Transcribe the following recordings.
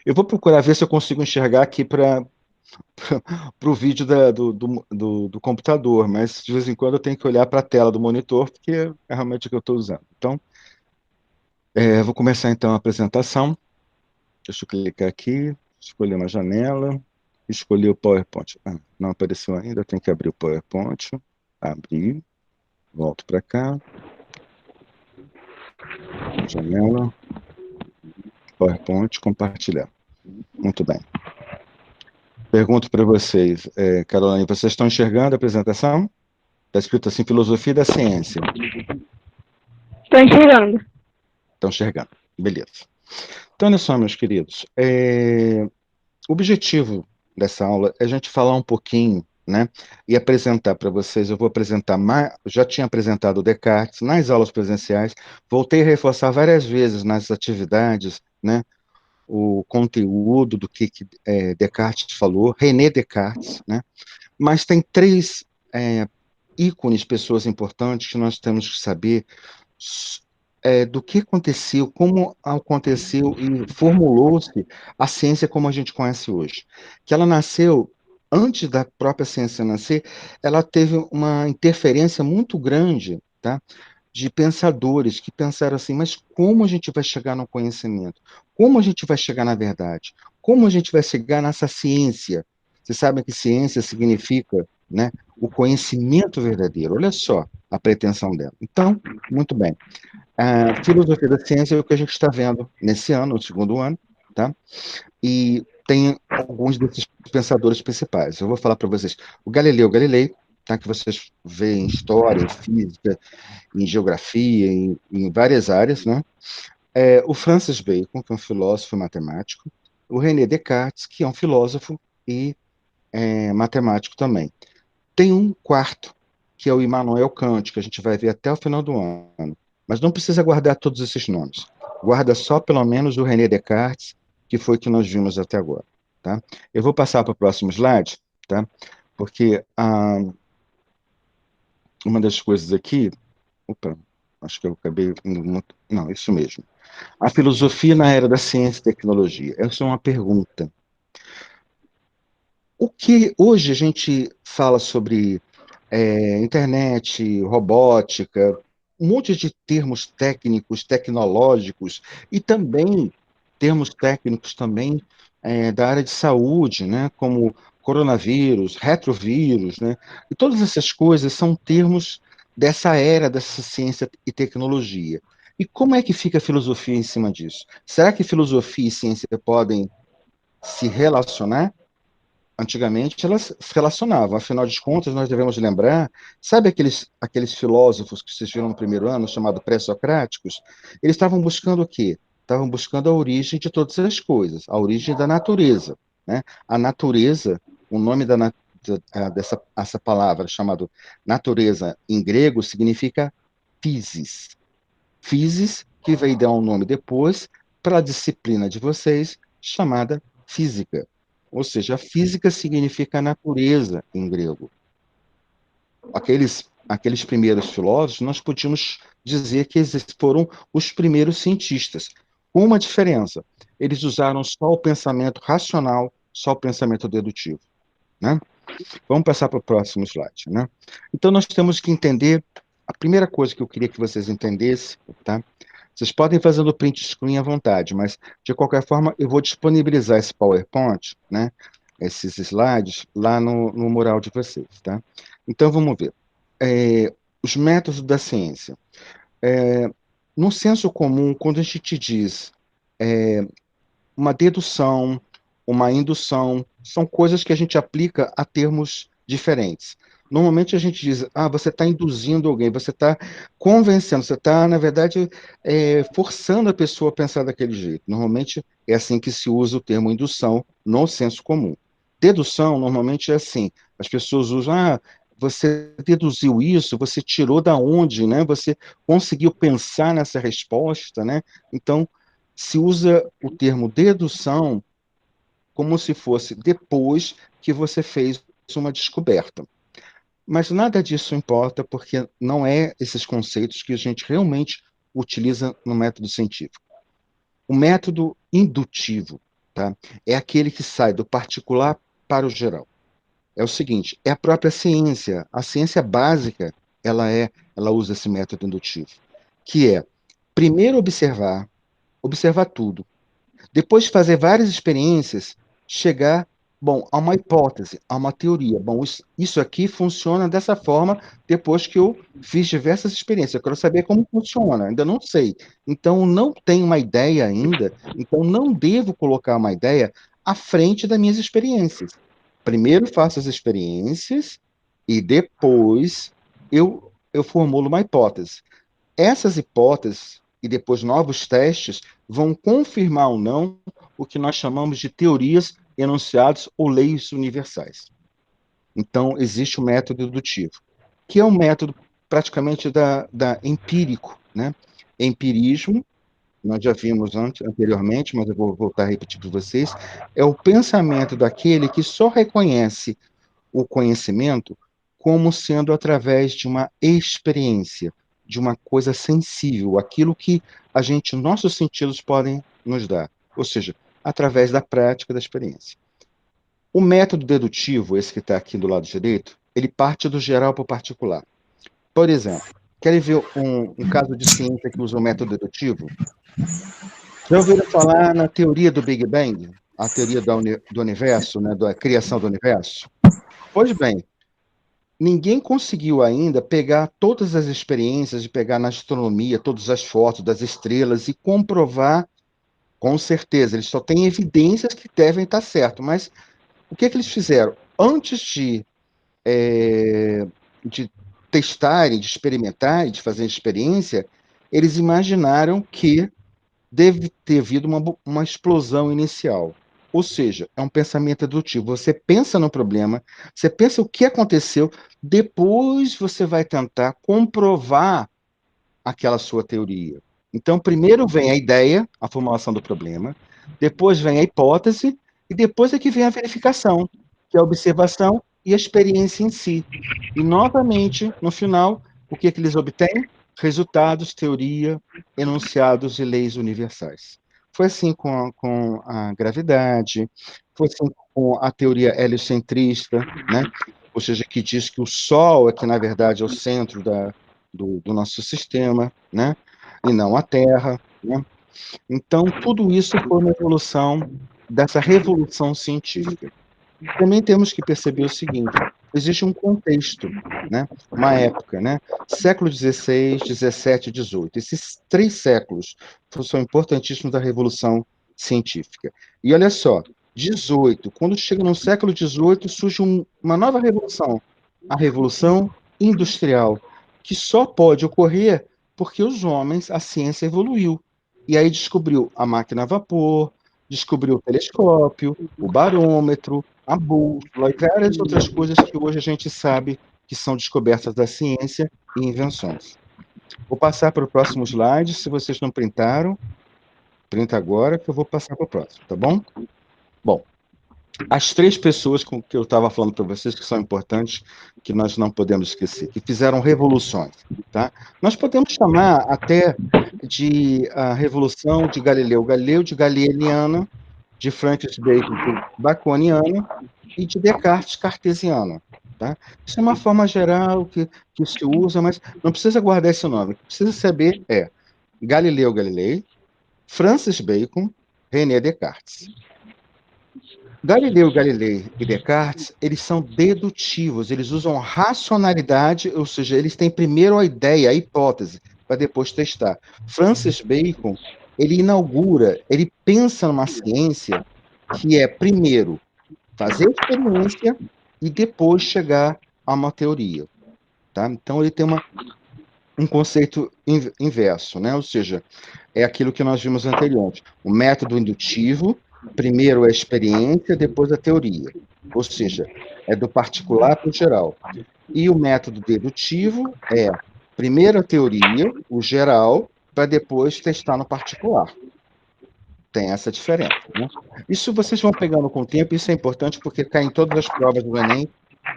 Eu vou procurar ver se eu consigo enxergar aqui para o vídeo do computador, mas de vez em quando eu tenho que olhar para a tela do monitor, porque é realmente o que eu estou usando. Então, vou começar então a apresentação. Deixa eu clicar aqui, escolher uma janela, escolher o PowerPoint. Ah, não apareceu ainda, tem que abrir o PowerPoint. Abrir, volto para cá, janela, PowerPoint, compartilhar. Muito bem. Pergunto para vocês, Caroline, vocês estão enxergando a apresentação? Está escrito assim, Filosofia da Ciência. Estou enxergando. Estão enxergando. Beleza. Então, olha só, meus queridos. O objetivo dessa aula é a gente falar um pouquinho, né? E apresentar para vocês. Eu vou apresentar mais. Já tinha apresentado o Descartes nas aulas presenciais. Voltei a reforçar várias vezes nas atividades, né? O conteúdo do que Descartes falou, René Descartes, né? Mas tem três ícones, pessoas importantes que nós temos que saber do que aconteceu, como aconteceu e formulou-se a ciência como a gente conhece hoje. Que ela nasceu, antes da própria ciência nascer, ela teve uma interferência muito grande, tá? De pensadores que pensaram assim, mas como a gente vai chegar no conhecimento? Como a gente vai chegar na verdade? Como a gente vai chegar nessa ciência? Vocês sabem que ciência significa, né, o conhecimento verdadeiro. Olha só a pretensão dela. Então, muito bem. A filosofia da ciência é o que a gente está vendo nesse ano, no segundo ano, tá? E tem alguns desses pensadores principais. Eu vou falar para vocês. O Galileu Galilei, tá? Que vocês veem em história, em física, em geografia, em várias áreas, né? O Francis Bacon, que é um filósofo e matemático. O René Descartes, que é um filósofo e matemático também. Tem um quarto, que é o Immanuel Kant, que a gente vai ver até o final do ano. Mas não precisa guardar todos esses nomes. Guarda só pelo menos o René Descartes, que foi o que nós vimos até agora. Tá? Eu vou passar para o próximo slide, tá? Porque uma das coisas aqui. Opa, acho que eu acabei indo muito. Não, isso mesmo. A filosofia na era da ciência e tecnologia. Essa é uma pergunta. O que hoje a gente fala sobre internet, robótica, um monte de termos técnicos, tecnológicos, e também termos técnicos também da área de saúde, né, como coronavírus, retrovírus, né, e todas essas coisas são termos dessa era dessa ciência e tecnologia. E como é que fica a filosofia em cima disso? Será que filosofia e ciência podem se relacionar? Antigamente elas se relacionavam, afinal de contas, nós devemos lembrar, sabe aqueles filósofos que vocês viram no primeiro ano, chamado pré-socráticos? Eles estavam buscando o quê? Estavam buscando a origem de todas as coisas, a origem da natureza, né? A natureza, o nome dessa essa palavra chamada natureza em grego significa physis. Physis, que veio dar um nome depois para a disciplina de vocês chamada física. Ou seja, a física significa natureza em grego. Aqueles primeiros filósofos, nós podíamos dizer que eles foram os primeiros cientistas. Com uma diferença, eles usaram só o pensamento racional, só o pensamento dedutivo. Né? Vamos passar para o próximo slide. Né? Então, nós temos que entender, a primeira coisa que eu queria que vocês entendessem, tá? Vocês podem fazer no print screen à vontade, mas, de qualquer forma, eu vou disponibilizar esse PowerPoint, né, esses slides, lá no mural de vocês, tá? Então, vamos ver. Os métodos da ciência. No senso comum, quando a gente diz uma dedução, uma indução, são coisas que a gente aplica a termos diferentes. Normalmente a gente diz, você está induzindo alguém, você está convencendo, você está, na verdade, forçando a pessoa a pensar daquele jeito. Normalmente é assim que se usa o termo indução no senso comum. Dedução, normalmente é assim, as pessoas usam, você deduziu isso, você tirou da onde, né? Você conseguiu pensar nessa resposta, né? Então, se usa o termo dedução como se fosse depois que você fez uma descoberta. Mas nada disso importa, porque não é esses conceitos que a gente realmente utiliza no método científico. O método indutivo, tá? É aquele que sai do particular para o geral. É o seguinte, é a própria ciência. A ciência básica, ela usa esse método indutivo, que é primeiro observar tudo, depois de fazer várias experiências, chegar, bom, a uma hipótese, a uma teoria. Bom, isso aqui funciona dessa forma depois que eu fiz diversas experiências. Eu quero saber como funciona, ainda não sei. Então, não tenho uma ideia ainda, então não devo colocar uma ideia à frente das minhas experiências. Primeiro faço as experiências e depois eu formulo uma hipótese. Essas hipóteses e depois novos testes vão confirmar ou não o que nós chamamos de teorias, enunciados ou leis universais. Então, existe o método dedutivo, que é um método praticamente da empírico, né? Empirismo, nós já vimos anteriormente, mas eu vou voltar a repetir para vocês, é o pensamento daquele que só reconhece o conhecimento como sendo através de uma experiência, de uma coisa sensível, aquilo que nossos sentidos podem nos dar, ou seja, através da prática, da experiência. O método dedutivo, esse que está aqui do lado direito, ele parte do geral para o particular. Por exemplo, querem ver um caso de ciência que usa o método dedutivo? Já ouviram falar na teoria do Big Bang? A teoria do universo, né, da criação do universo? Pois bem, ninguém conseguiu ainda pegar todas as experiências de pegar na astronomia, todas as fotos das estrelas e comprovar com certeza. Eles só têm evidências que devem estar certo. Mas o que eles fizeram? Antes de testarem, de experimentarem, de fazer experiência, eles imaginaram que deve ter havido uma explosão inicial. Ou seja, é um pensamento dedutivo. Você pensa no problema, você pensa o que aconteceu, depois você vai tentar comprovar aquela sua teoria. Então, primeiro vem a ideia, a formulação do problema, depois vem a hipótese, e depois é que vem a verificação, que é a observação e a experiência em si. E, novamente, no final, o que, que eles obtêm? Resultados, teoria, enunciados e leis universais. Foi assim com a gravidade, foi assim com a teoria heliocentrista, né? Ou seja, que diz que o Sol é que, na verdade, é o centro do nosso sistema, né? E não a Terra, né? Então, tudo isso foi uma evolução dessa revolução científica. Também temos que perceber o seguinte: existe um contexto, né? Uma época, né? Século XVI, XVII, XVIII. Esses 3 séculos são importantíssimos da Revolução Científica. E olha só, 18, quando chega no século XVIII, surge uma nova revolução, a Revolução Industrial, que só pode ocorrer porque os homens, a ciência evoluiu. E aí descobriu a máquina a vapor, descobriu o telescópio, o barômetro, a bússola e várias outras coisas que hoje a gente sabe que são descobertas da ciência e invenções. Vou passar para o próximo slide. Se vocês não printaram, printa agora que eu vou passar para o próximo, tá bom? Bom, as 3 pessoas com que eu estava falando para vocês que são importantes, que nós não podemos esquecer, que fizeram revoluções, tá? Nós podemos chamar até de a Revolução de Galileu Galileu, de Galileana, de Francis Bacon, de Baconiana, e de Descartes, cartesiano. Tá? Isso é uma forma geral que se usa, mas não precisa guardar esse nome. O que precisa saber é Galileu Galilei, Francis Bacon, René Descartes. Galileu Galilei e Descartes, eles são dedutivos, eles usam racionalidade, ou seja, eles têm primeiro a ideia, a hipótese, para depois testar. Francis Bacon, ele inaugura, ele pensa numa ciência que é, primeiro, fazer a experiência e depois chegar a uma teoria. Tá? Então, ele tem um conceito inverso, né? Ou seja, é aquilo que nós vimos anteriormente. O método indutivo, primeiro a experiência, depois a teoria. Ou seja, é do particular para o geral. E o método dedutivo é primeiro a teoria, o geral, para depois testar no particular. Tem essa diferença, né? Isso vocês vão pegando com o tempo, isso é importante porque cai em todas as provas do Enem,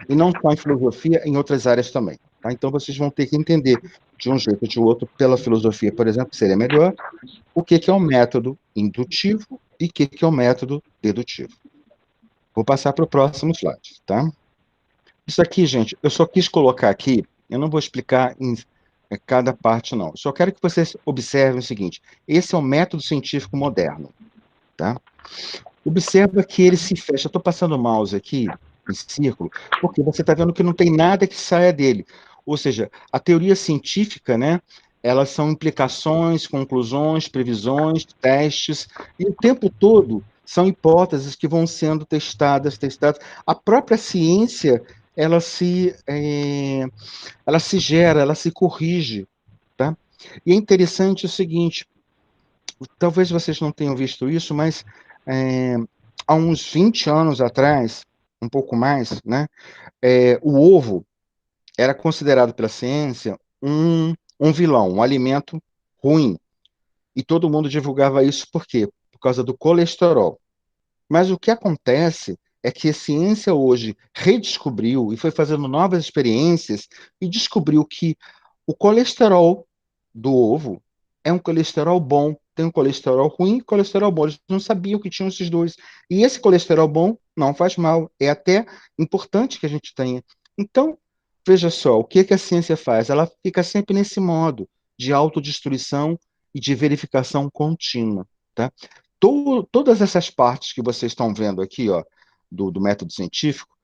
e não só em filosofia, em outras áreas também. Tá? Então vocês vão ter que entender de um jeito ou de outro, pela filosofia, por exemplo, que seria melhor, o que é um método indutivo E o que é o método dedutivo? Vou passar para o próximo slide, tá? Isso aqui, gente, eu só quis colocar aqui, eu não vou explicar em cada parte, não. Só quero que vocês observem o seguinte: esse é o método científico moderno, tá? Observa que ele se fecha. Estou passando o mouse aqui em círculo, porque você está vendo que não tem nada que saia dele. Ou seja, a teoria científica, né? Elas são implicações, conclusões, previsões, testes, e o tempo todo são hipóteses que vão sendo testadas, testadas. A própria ciência, ela se, ela se gera, ela se corrige, tá? E é interessante o seguinte, talvez vocês não tenham visto isso, mas é, há uns 20 anos atrás, um pouco mais, né, o ovo era considerado pela ciência um vilão, um alimento ruim. E todo mundo divulgava isso por quê? Por causa do colesterol. Mas o que acontece é que a ciência hoje redescobriu e foi fazendo novas experiências e descobriu que o colesterol do ovo é um colesterol bom. Tem um colesterol ruim e colesterol bom. Eles não sabiam que tinham esses dois. E esse colesterol bom não faz mal. É até importante que a gente tenha. Então, veja só, o que que a ciência faz? Ela fica sempre nesse modo de autodestruição e de verificação contínua, tá? Todas essas partes que vocês estão vendo aqui, ó, do método científico,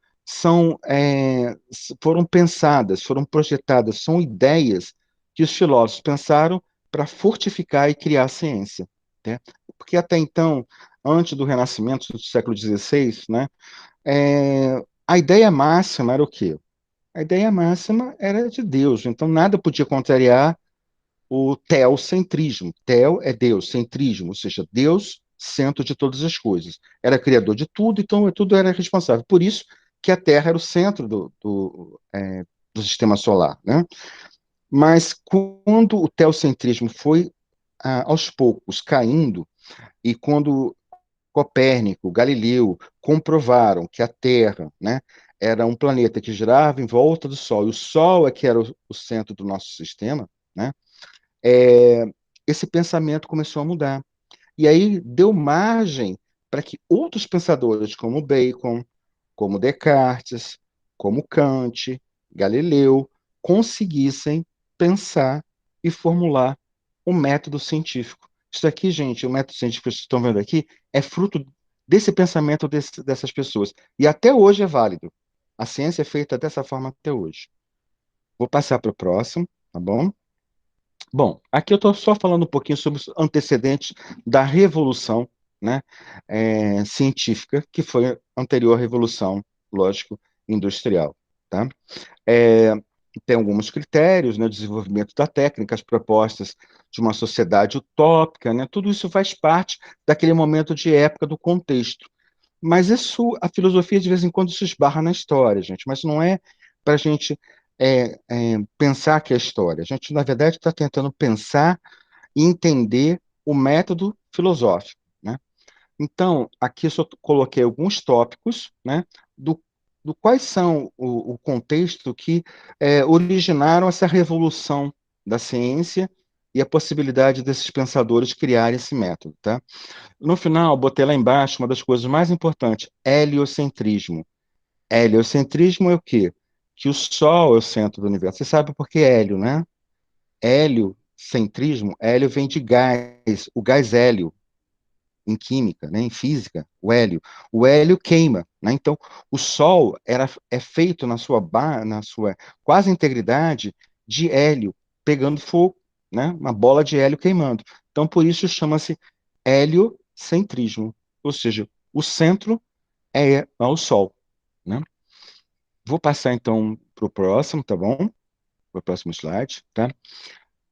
foram pensadas, foram projetadas, são ideias que os filósofos pensaram para fortificar e criar a ciência, né? Porque até então, antes do Renascimento do século XVI, né, a ideia máxima era o quê? A ideia máxima era de Deus, então nada podia contrariar o teocentrismo. Teo é Deus, centrismo, ou seja, Deus, centro de todas as coisas. Era criador de tudo, então tudo era responsável. Por isso que a Terra era o centro do sistema solar, né? Mas quando o teocentrismo foi, aos poucos, caindo, e quando Copérnico, Galileu comprovaram que a Terra, né, era um planeta que girava em volta do Sol, e o Sol é que era o centro do nosso sistema, né, é, esse pensamento começou a mudar. E aí deu margem para que outros pensadores, como Bacon, como Descartes, como Kant, Galileu, conseguissem pensar e formular um método científico. Isso aqui, gente, o método científico que vocês estão vendo aqui, é fruto desse pensamento dessas pessoas. E até hoje é válido. A ciência é feita dessa forma até hoje. Vou passar para o próximo, tá bom? Bom, aqui eu estou só falando um pouquinho sobre os antecedentes da revolução, né, científica, que foi a anterior à revolução, lógico, industrial, tá? É, tem alguns critérios, né, desenvolvimento da técnica, as propostas de uma sociedade utópica, né, tudo isso faz parte daquele momento de época do contexto. Mas isso, a filosofia de vez em quando se esbarra na história, gente, mas não é para a gente pensar que é história. A gente, na verdade, está tentando pensar e entender o método filosófico, né? Então, aqui eu só coloquei alguns tópicos, né, do quais são o contexto que originaram essa revolução da ciência e a possibilidade desses pensadores criarem esse método, tá? No final, botei lá embaixo uma das coisas mais importantes, heliocentrismo. Heliocentrismo é o quê? Que o Sol é o centro do universo. Você sabe por que hélio, né? Heliocentrismo, hélio vem de gás, o gás hélio, em química, né, em física, o hélio. O hélio queima, né? Então, o Sol é feito na sua quase integridade de hélio pegando fogo, né? Uma bola de hélio queimando. Então, por isso chama-se heliocentrismo, ou seja, o centro é o Sol, né? Vou passar então para o próximo, tá bom? Para o próximo slide, tá?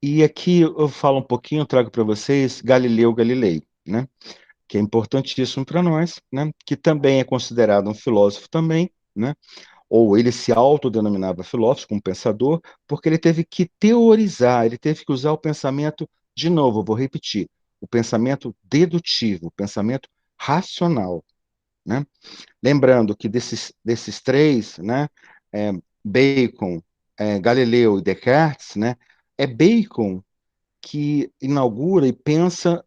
E aqui eu falo um pouquinho, eu trago para vocês Galileu Galilei, né? Que é importantíssimo para nós, né? Que também é considerado um filósofo também, né? Ou ele se autodenominava filósofo, como pensador, porque ele teve que teorizar, ele teve que usar o pensamento, de novo, eu vou repetir, o pensamento dedutivo, o pensamento racional, né? Lembrando que desses três, né, é, Bacon, Galileu e Descartes, né, é Bacon que inaugura e pensa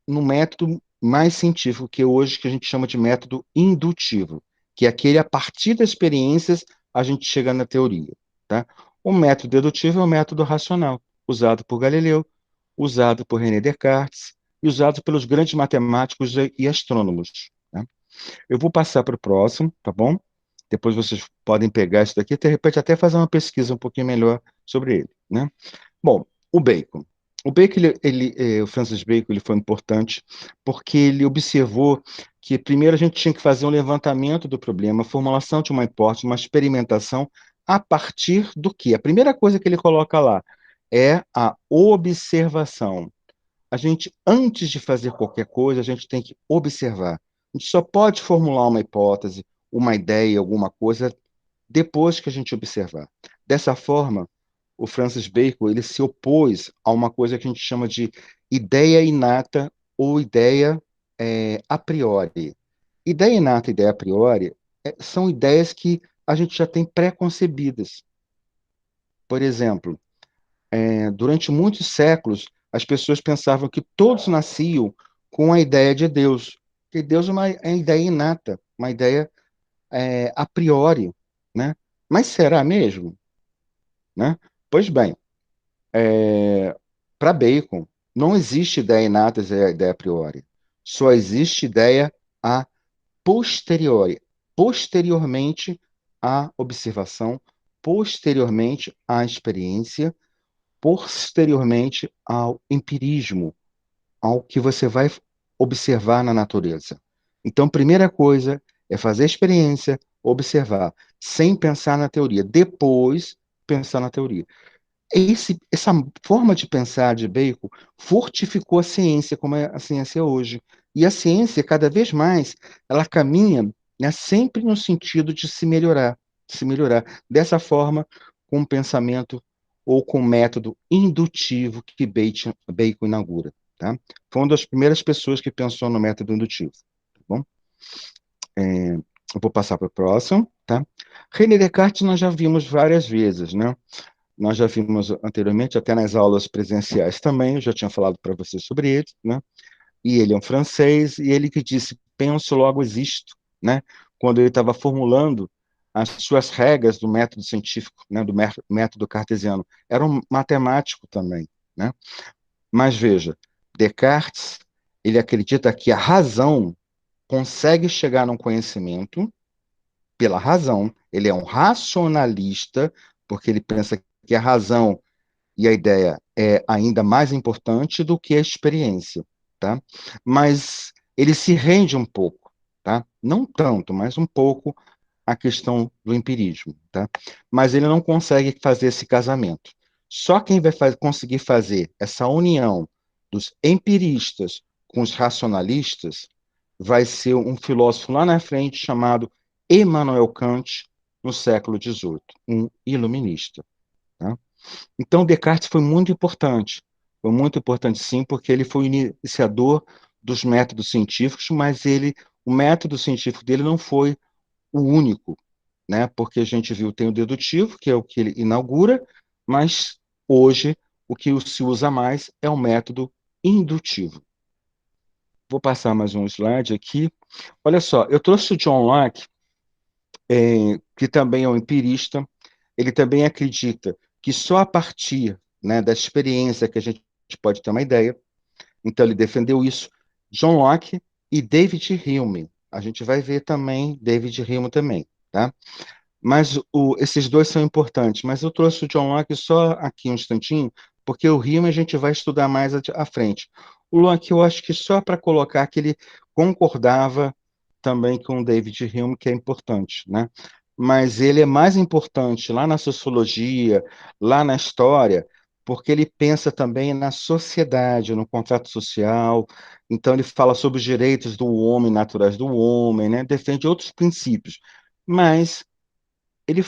no método mais científico que hoje, que a gente chama de método indutivo, que é aquele a partir das experiências a gente chega na teoria, tá? O método dedutivo é o método racional, usado por Galileu, usado por René Descartes e usado pelos grandes matemáticos e astrônomos, né? Eu vou passar para o próximo, tá bom? Depois vocês podem pegar isso daqui e, de repente, até fazer uma pesquisa um pouquinho melhor sobre ele, né? Bom, o Bacon. O Bacon, o Francis Bacon, ele foi importante porque ele observou que primeiro a gente tinha que fazer um levantamento do problema, a formulação de uma hipótese, uma experimentação a partir do quê? A primeira coisa que ele coloca lá é a observação. A gente, antes de fazer qualquer coisa, a gente tem que observar. A gente só pode formular uma hipótese, uma ideia, alguma coisa, depois que a gente observar. Dessa forma, o Francis Bacon ele se opôs a uma coisa que a gente chama de ideia inata ou ideia a priori. Ideia inata e ideia a priori são ideias que a gente já tem pré-concebidas. Por exemplo, durante muitos séculos, as pessoas pensavam que todos nasciam com a ideia de Deus, que Deus é uma ideia inata, uma ideia a priori, né? Mas será mesmo, né? Pois bem, para Bacon, não existe ideia inata e ideia a priori. Só existe ideia a posteriori, posteriormente à observação, posteriormente à experiência, posteriormente ao empirismo, ao que você vai observar na natureza. Então, primeira coisa é fazer a experiência, observar, sem pensar na teoria. Depois, pensar na teoria. Essa forma de pensar de Bacon fortificou a ciência como é a ciência hoje. E a ciência, cada vez mais, ela caminha, né, sempre no sentido de se melhorar, de se melhorar. Dessa forma, com o pensamento ou com o método indutivo que Bacon inaugura. Tá? Foi uma das primeiras pessoas que pensou no método indutivo. Tá bom? Eu vou passar para o próximo. Tá? René Descartes nós já vimos várias vezes, né? Nós já vimos anteriormente, até nas aulas presenciais também, eu já tinha falado para vocês sobre ele, né? E ele é um francês, e ele que disse, penso, logo existo, né? Quando ele estava formulando as suas regras do método científico, né? Do método cartesiano. Era um matemático também, né? Mas veja, Descartes, ele acredita que a razão consegue chegar num conhecimento pela razão, ele é um racionalista, porque ele pensa que a razão e a ideia é ainda mais importante do que a experiência, tá? Mas ele se rende um pouco, tá? Não tanto, mas um pouco à questão do empirismo, tá? Mas ele não consegue fazer esse casamento. Só quem vai conseguir fazer essa união dos empiristas com os racionalistas vai ser um filósofo lá na frente chamado Immanuel Kant, no século XVIII, um iluminista, tá? Então, Descartes foi muito importante sim, porque ele foi o iniciador dos métodos científicos, mas o método científico dele não foi o único, né? Porque a gente viu, tem o dedutivo, que é o que ele inaugura, mas hoje o que se usa mais é o método indutivo. Vou passar mais um slide aqui. Olha só, eu trouxe o John Locke, que também é um empirista. Ele também acredita que só a partir, né, da experiência que a gente pode ter uma ideia. Então, ele defendeu isso. John Locke e David Hume. A gente vai ver também David Hume também, tá? Mas esses dois são importantes. Mas eu trouxe o John Locke só aqui um instantinho, porque o Hume a gente vai estudar mais à frente. O Locke, eu acho que só para colocar que ele concordava também com o David Hume, que é importante, né? Mas ele é mais importante lá na sociologia, lá na história, porque ele pensa também na sociedade, no contrato social. Então ele fala sobre os direitos do homem, naturais do homem, né? Defende outros princípios. Mas ele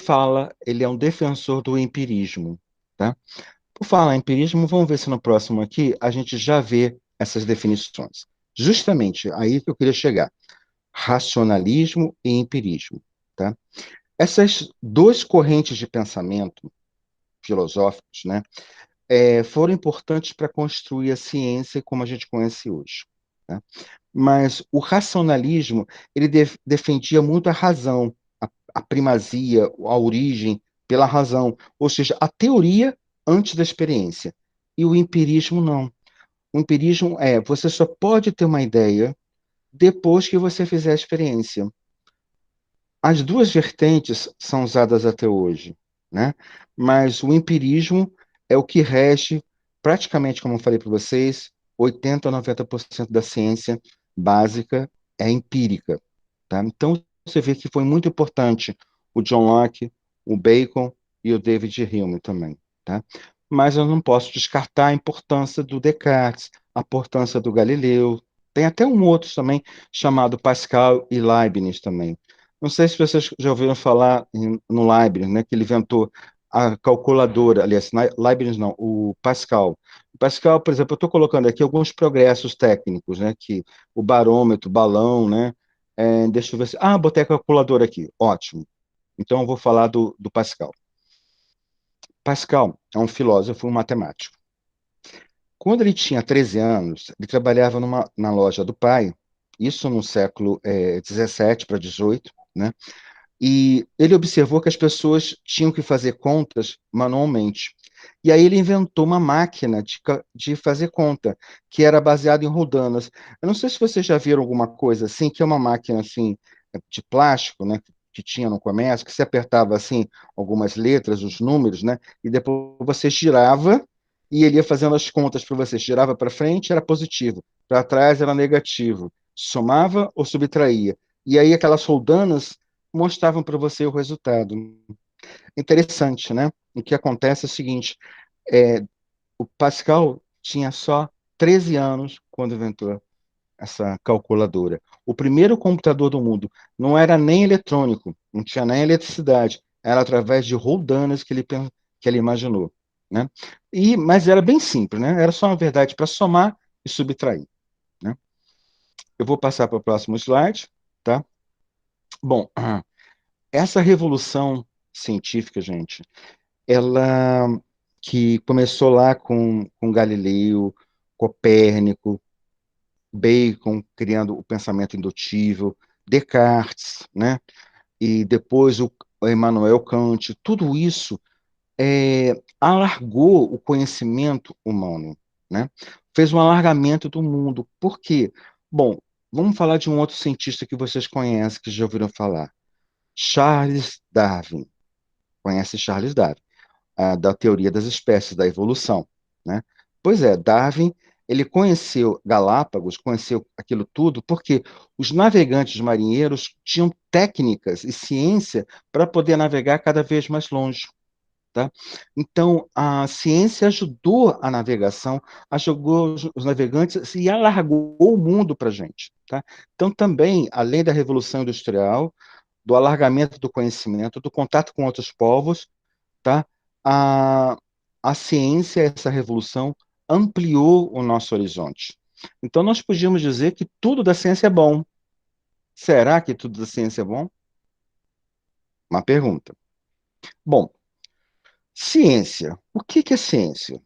é um defensor do empirismo, tá? Por falar em empirismo, vamos ver se no próximo aqui a gente já vê essas definições. Justamente aí que eu queria chegar. Racionalismo e empirismo, tá? Essas duas correntes de pensamento filosóficos, né, foram importantes para construir a ciência como a gente conhece hoje. tá? Mas o racionalismo, ele defendia muito a razão, a primazia, a origem pela razão, ou seja, a teoria antes da experiência. E o empirismo não. O empirismo você só pode ter uma ideia depois que você fizer a experiência. As duas vertentes são usadas até hoje, né? Mas o empirismo é o que rege, praticamente, como eu falei para vocês, 80 a 90% da ciência básica é empírica, tá? Então, você vê que foi muito importante o John Locke, o Bacon e o David Hume também, tá? Mas eu não posso descartar a importância do Descartes, a importância do Galileu. Tem até um outro também, chamado Pascal e Leibniz também. Não sei se vocês já ouviram falar no Leibniz, né, que ele inventou a calculadora, aliás, Leibniz não, o Pascal. O Pascal, por exemplo, eu estou colocando aqui alguns progressos técnicos, né, que o barômetro, balão, né, deixa eu ver se... Ah, botei a calculadora aqui, ótimo. Então eu vou falar do Pascal. Pascal é um filósofo, um matemático. Quando ele tinha 13 anos, ele trabalhava na loja do pai, isso no século 17 para 18, né? E ele observou que as pessoas tinham que fazer contas manualmente. E aí ele inventou uma máquina de fazer conta, que era baseada em rodanas. Eu não sei se vocês já viram alguma coisa assim, que é uma máquina assim de plástico, né, que tinha no comércio, que você apertava assim algumas letras, os números, né, e depois você girava e ele ia fazendo as contas para você. Girava para frente, era positivo, para trás era negativo, somava ou subtraía. E aí aquelas roldanas mostravam para você o resultado. Interessante, né? O que acontece é o seguinte: é, o Pascal tinha só 13 anos quando inventou essa calculadora. O primeiro computador do mundo não era nem eletrônico, não tinha nem eletricidade, era através de roldanas que ele imaginou, né? Mas era bem simples, né? Era só, na verdade, para somar e subtrair, né? Eu vou passar para o próximo slide, tá? Bom, essa revolução científica, gente, ela que começou lá com Galileu, Copérnico, Bacon criando o pensamento indutivo, Descartes, né? E depois o Immanuel Kant, tudo isso alargou o conhecimento humano, né? Fez um alargamento do mundo. Por quê? Bom, vamos falar de um outro cientista que vocês conhecem, que já ouviram falar. Charles Darwin. Conhece Charles Darwin, da teoria das espécies, da evolução, né? Pois é, Darwin, ele conheceu Galápagos, conheceu aquilo tudo, porque os navegantes marinheiros tinham técnicas e ciência para poder navegar cada vez mais longe, tá? Então, a ciência ajudou a navegação, ajudou os navegantes e alargou o mundo para a gente, tá? Então, também, além da Revolução Industrial, do alargamento do conhecimento, do contato com outros povos, tá? A, a ciência, essa revolução, ampliou o nosso horizonte. Então, nós podíamos dizer que tudo da ciência é bom. Será que tudo da ciência é bom? Uma pergunta. Bom, ciência. O que é ciência?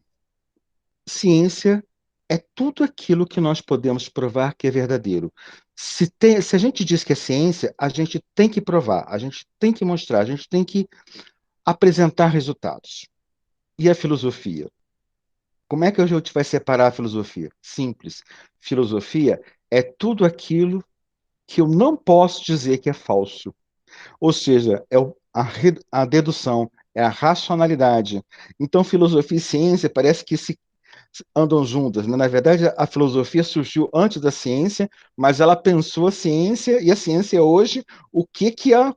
Ciência é tudo aquilo que nós podemos provar que é verdadeiro. Se a gente diz que é ciência, a gente tem que provar, a gente tem que mostrar, a gente tem que apresentar resultados. E a filosofia? Como é que a gente vai separar a filosofia? Simples. Filosofia é tudo aquilo que eu não posso dizer que é falso. Ou seja, a dedução, é a racionalidade. Então, filosofia e ciência parece que se andam juntas, né? Na verdade, a filosofia surgiu antes da ciência, mas ela pensou a ciência, e a ciência hoje, o que que a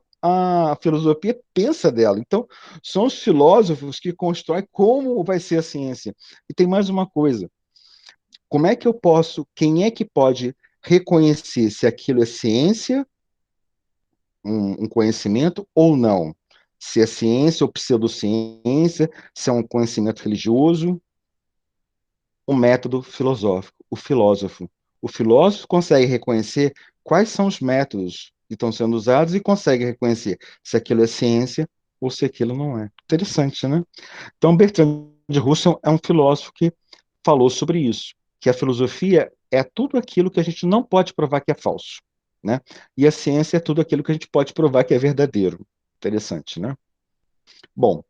filosofia pensa dela. Então, são os filósofos que constroem como vai ser a ciência. E tem mais uma coisa, como é que eu posso, quem é que pode reconhecer se aquilo é ciência, um conhecimento, ou não? Se é ciência ou pseudociência, se é um conhecimento religioso, o método filosófico, o filósofo. O filósofo consegue reconhecer quais são os métodos que estão sendo usados e consegue reconhecer se aquilo é ciência ou se aquilo não é. Interessante, né? Então, Bertrand de Russell é um filósofo que falou sobre isso. que a filosofia é tudo aquilo que a gente não pode provar que é falso, né? E a ciência é tudo aquilo que a gente pode provar que é verdadeiro. Interessante, né? Bom,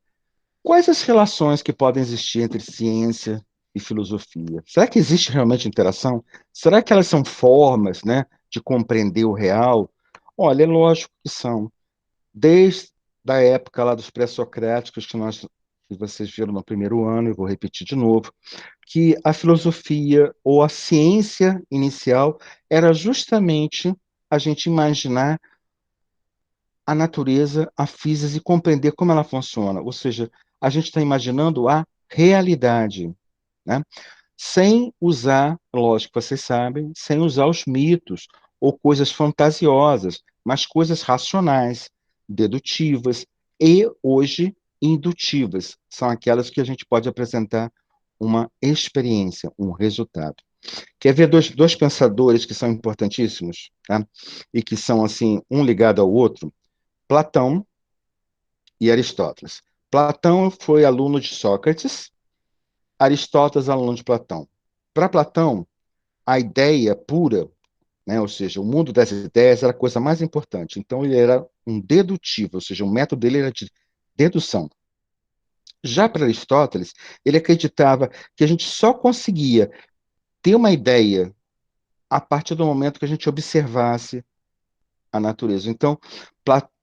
quais as relações que podem existir entre ciência e filosofia? Será que existe realmente interação? Será que elas são formas, né, de compreender o real? Olha, é lógico que são. Desde a época lá dos pré-socráticos, que vocês viram no primeiro ano, eu vou repetir de novo, que a filosofia ou a ciência inicial era justamente a gente imaginar a natureza, a física e compreender como ela funciona. Ou seja, a gente está imaginando a realidade, né? Sem usar, lógico que vocês sabem, sem usar os mitos ou coisas fantasiosas, mas coisas racionais, dedutivas e, hoje, indutivas. São aquelas que a gente pode apresentar uma experiência, um resultado. Quer ver dois pensadores que são importantíssimos, tá? E que são, assim, um ligado ao outro? Platão e Aristóteles. Platão foi aluno de Sócrates, Aristóteles aluno de Platão. Para Platão, a ideia pura, né, ou seja, o mundo das ideias era a coisa mais importante. Então ele era um dedutivo, ou seja, o método dele era de dedução. Já para Aristóteles, ele acreditava que a gente só conseguia ter uma ideia a partir do momento que a gente observasse a natureza. Então,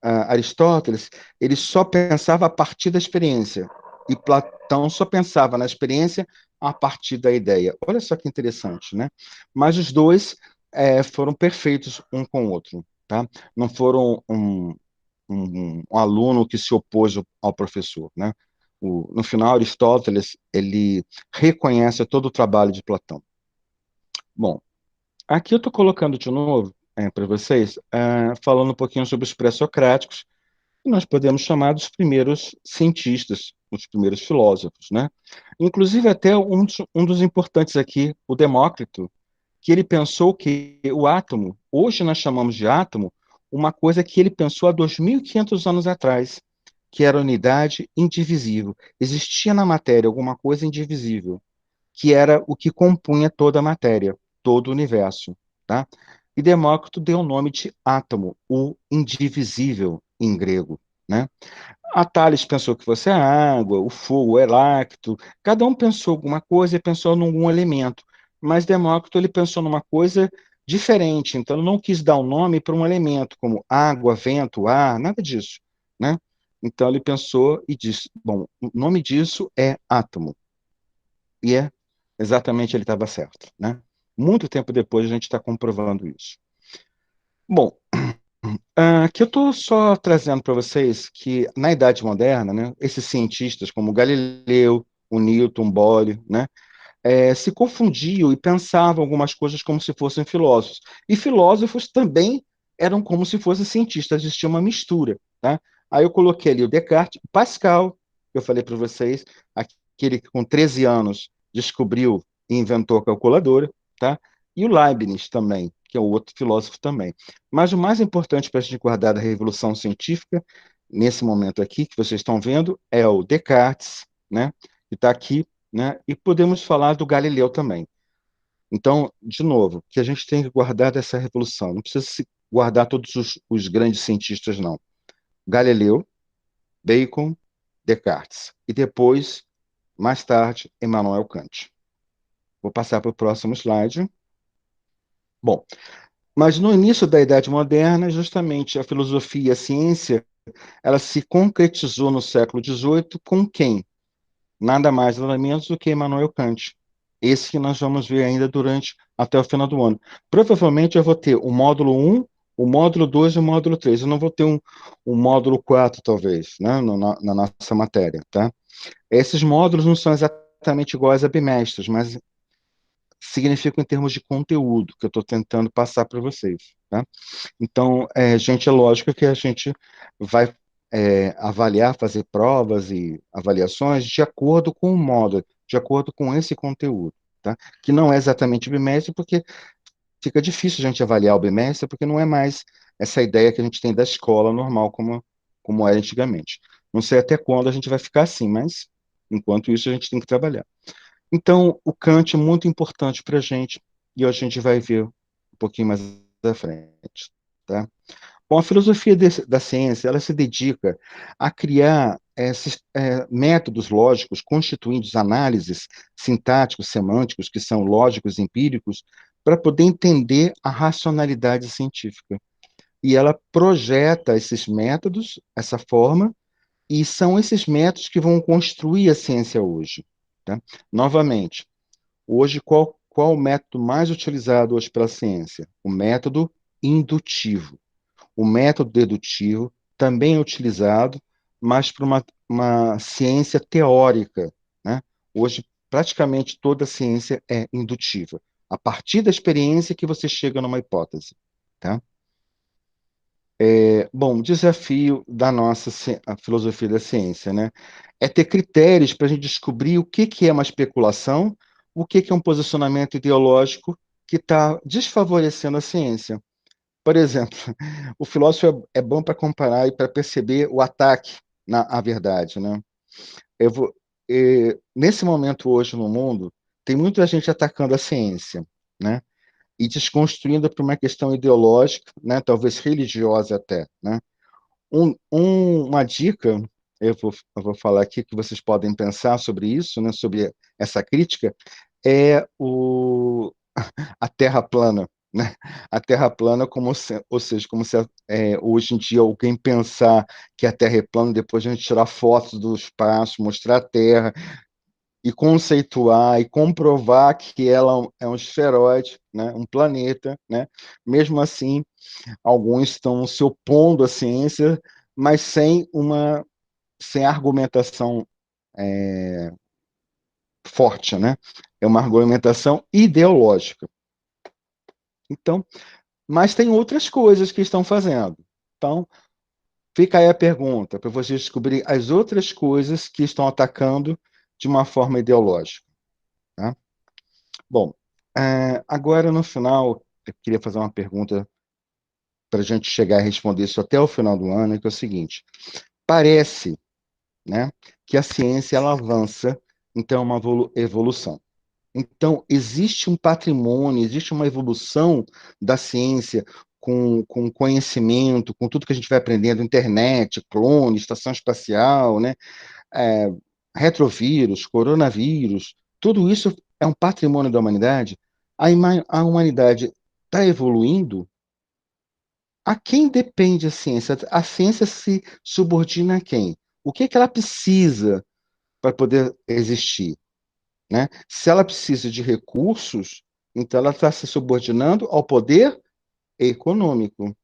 Aristóteles, ele só pensava a partir da experiência, e Platão só pensava na experiência a partir da ideia. Olha só que interessante, né? Mas os dois foram perfeitos um com o outro, tá? Não foram um aluno que se opôs ao professor, né? No final, Aristóteles, ele reconhece todo o trabalho de Platão. Bom, aqui eu estou colocando de novo para vocês, falando um pouquinho sobre os pré-socráticos, que nós podemos chamar dos primeiros cientistas, os primeiros filósofos, né? Inclusive até um dos importantes aqui, o Demócrito, que ele pensou que o átomo, hoje nós chamamos de átomo, uma coisa que ele pensou há 2.500 anos atrás, que era a unidade indivisível. Existia na matéria alguma coisa indivisível, que era o que compunha toda a matéria, todo o universo, tá? E Demócrito deu o nome de átomo, o indivisível em grego, né? A Tales pensou que fosse a água, o fogo, o eláctito, cada um pensou alguma coisa e pensou em algum elemento, mas Demócrito ele pensou numa coisa diferente, então ele não quis dar um nome para um elemento como água, vento, ar, nada disso, né? Então ele pensou e disse, bom, o nome disso é átomo, e exatamente ele estava certo, né? Muito tempo depois a gente está comprovando isso. Bom, aqui eu estou só trazendo para vocês que na Idade Moderna, né, esses cientistas como Galileu, o Newton, Boyle, né, se confundiam e pensavam algumas coisas como se fossem filósofos. E filósofos também eram como se fossem cientistas, existia uma mistura, tá? Aí eu coloquei ali o Descartes, Pascal, que eu falei para vocês, aquele que com 13 anos descobriu e inventou a calculadora, tá? E o Leibniz também, que é o outro filósofo também. Mas o mais importante para a gente guardar da Revolução Científica, nesse momento aqui, que vocês estão vendo, é o Descartes, né? Que está aqui, né? E podemos falar do Galileu também. Então, de novo, que a gente tem que guardar dessa revolução. Não precisa se guardar todos os grandes cientistas, não. Galileu, Bacon, Descartes. E depois, mais tarde, Immanuel Kant. Vou passar para o próximo slide. Bom, mas no início da Idade Moderna, justamente a filosofia e a ciência, ela se concretizou no século XVIII com quem? Nada mais, nada menos do que Immanuel Kant. Esse que nós vamos ver ainda durante até o final do ano. Provavelmente eu vou ter o módulo 1, o módulo 2 e o módulo 3. Eu não vou ter um módulo 4, talvez, né, na nossa matéria, tá? Esses módulos não são exatamente iguais a bimestres, mas significam em termos de conteúdo que eu estou tentando passar para vocês, tá? Então, gente, é lógico que a gente vai avaliar, fazer provas e avaliações de acordo com o módulo, de acordo com esse conteúdo, tá? Que não é exatamente bimestre, porque fica difícil a gente avaliar o bimestre, porque não é mais essa ideia que a gente tem da escola normal, como era antigamente. Não sei até quando a gente vai ficar assim, mas enquanto isso a gente tem que trabalhar. Então, o Kant é muito importante para a gente, e a gente vai ver um pouquinho mais à frente, tá? Bom, a filosofia da ciência, ela se dedica a criar esses métodos lógicos constituintes análises sintáticos, semânticos, que são lógicos, empíricos, para poder entender a racionalidade científica. E ela projeta esses métodos, essa forma, e são esses métodos que vão construir a ciência hoje, tá? Novamente, hoje, qual o método mais utilizado hoje pela ciência? O método indutivo. O método dedutivo também é utilizado, mas para uma ciência teórica, né? Hoje, praticamente toda a ciência é indutiva. A partir da experiência que você chega numa hipótese, tá? Bom, desafio da nossa a filosofia da ciência, né? É ter critérios para a gente descobrir o que é uma especulação, o que é um posicionamento ideológico que está desfavorecendo a ciência. Por exemplo, o filósofo é bom para comparar e para perceber o ataque à verdade, né? Eu vou, nesse momento hoje no mundo, tem muita gente atacando a ciência, né? E desconstruindo para uma questão ideológica, né? Talvez religiosa até, né? Uma dica, eu vou falar aqui que vocês podem pensar sobre isso, né? Sobre essa crítica, é a Terra plana, né? A Terra plana, ou seja, como se hoje em dia alguém pensar que a Terra é plana, depois a gente tirar fotos do espaço, mostrar a Terra e conceituar e comprovar que ela é um esferoide, né? Um planeta, né? Mesmo assim, alguns estão se opondo à ciência, mas sem argumentação forte, né? É uma argumentação ideológica. Então, mas tem outras coisas que estão fazendo. Então, fica aí a pergunta para você descobrir as outras coisas que estão atacando de uma forma ideológica. Tá? Bom, agora no final, eu queria fazer uma pergunta para a gente chegar a responder isso até o final do ano, que é o seguinte: parece, né, que a ciência ela avança, então é uma evolução. Então, existe um patrimônio, existe uma evolução da ciência com conhecimento, com tudo que a gente vai aprendendo, internet, clone, estação espacial, né? É, retrovírus, coronavírus, tudo isso é um patrimônio da humanidade. A humanidade está evoluindo. A quem depende a ciência? A ciência se subordina a quem? O que é que ela precisa para poder existir? Né? Se ela precisa de recursos, então ela está se subordinando ao poder econômico.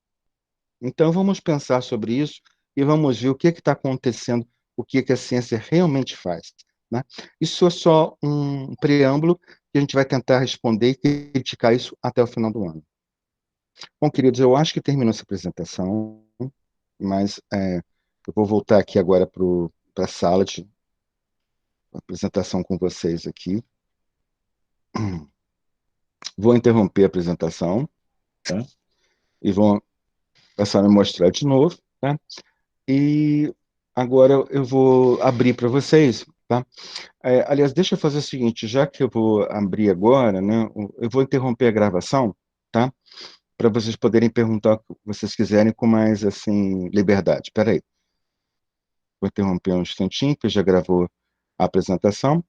Então vamos pensar sobre isso e vamos ver o que está acontecendo, o que a ciência realmente faz. Né? Isso é só um preâmbulo que a gente vai tentar responder e criticar isso até o final do ano. Bom, queridos, eu acho que terminou essa apresentação, mas eu vou voltar aqui agora para a sala de apresentação com vocês aqui. Vou interromper a apresentação, tá? E vou passar a me mostrar de novo, tá? E agora eu vou abrir para vocês, tá? Aliás, deixa eu fazer o seguinte, já que eu vou abrir agora, né? Eu vou interromper a gravação, tá? Para vocês poderem perguntar o que vocês quiserem com mais, assim, liberdade. Espera aí. Vou interromper um instantinho, que já gravou a apresentação.